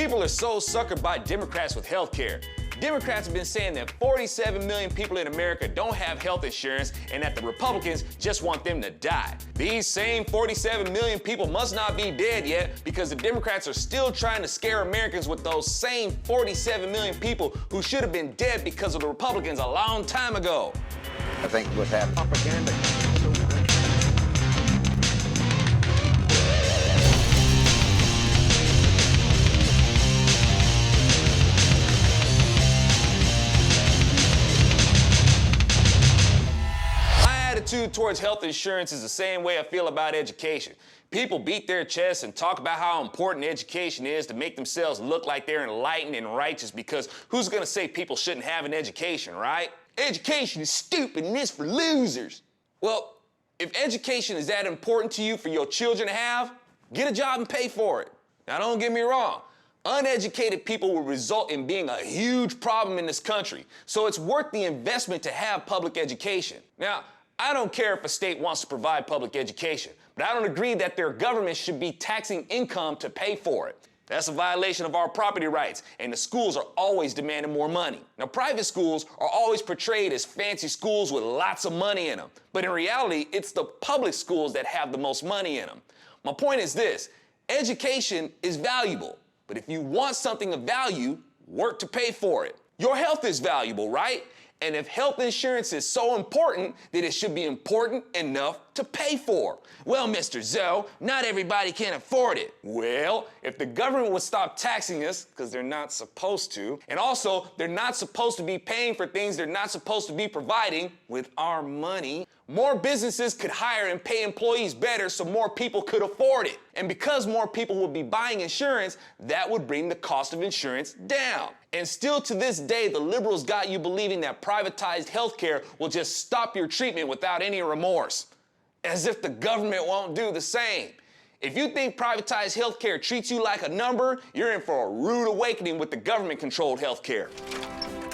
People are so suckered by Democrats with health care. Democrats have been saying that 47 million people in America don't have health insurance and that the Republicans just want them to die. These same 47 million people must not be dead yet because the Democrats are still trying to scare Americans with those same 47 million people who should have been dead because of the Republicans a long time ago. I think what's happening. Propaganda. Attitude towards health insurance is the same way I feel about education. People beat their chests and talk about how important education is to make themselves look like they're enlightened and righteous because who's gonna say people shouldn't have an education, right? Education is stupid and it's for losers. Well, if education is that important to you for your children to have, get a job and pay for it. Now don't get me wrong. Uneducated people will result in being a huge problem in this country, so it's worth the investment to have public education. Now, I don't care if a state wants to provide public education, but I don't agree that their government should be taxing income to pay for it. That's a violation of our property rights, and the schools are always demanding more money. Now, private schools are always portrayed as fancy schools with lots of money in them, but in reality, it's the public schools that have the most money in them. My point is this: education is valuable, but if you want something of value, work to pay for it. Your health is valuable, right? And if health insurance is so important, then it should be important enough to pay for. Well, Mr. Zoe, not everybody can afford it. Well, if the government would stop taxing us, because they're not supposed to, and also they're not supposed to be paying for things they're not supposed to be providing with our money, more businesses could hire and pay employees better so more people could afford it. And because more people would be buying insurance, that would bring the cost of insurance down. And still to this day, the liberals got you believing that privatized healthcare will just stop your treatment without any remorse. As if the government won't do the same. If you think privatized healthcare treats you like a number, you're in for a rude awakening with the government-controlled healthcare.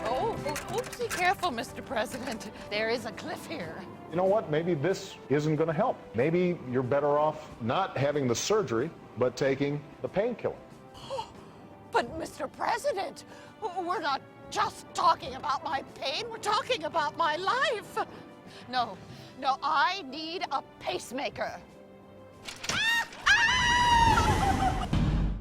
Oh, oopsie, careful, Mr. President. There is a cliff here. You know what? Maybe this isn't going to help. Maybe you're better off not having the surgery, but taking the painkiller. But, Mr. President, we're not just talking about my pain. We're talking about my life. No, I need a pacemaker.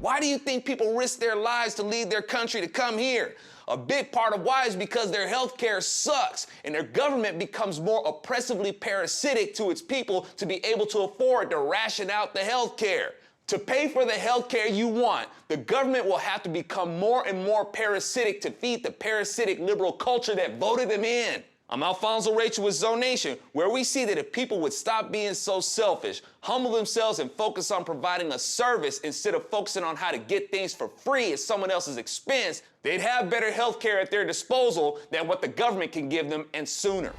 Why do you think people risk their lives to leave their country to come here? A big part of why is because their health care sucks and their government becomes more oppressively parasitic to its people to be able to afford to ration out the health care. To pay for the health care you want, the government will have to become more and more parasitic to feed the parasitic liberal culture that voted them in. I'm Alfonso Rachel with ZoNation, where we see that if people would stop being so selfish, humble themselves, and focus on providing a service instead of focusing on how to get things for free at someone else's expense, they'd have better health care at their disposal than what the government can give them, and sooner.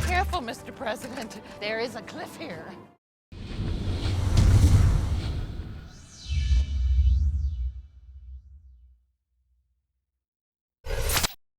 Careful, Mr. President. There is a cliff here.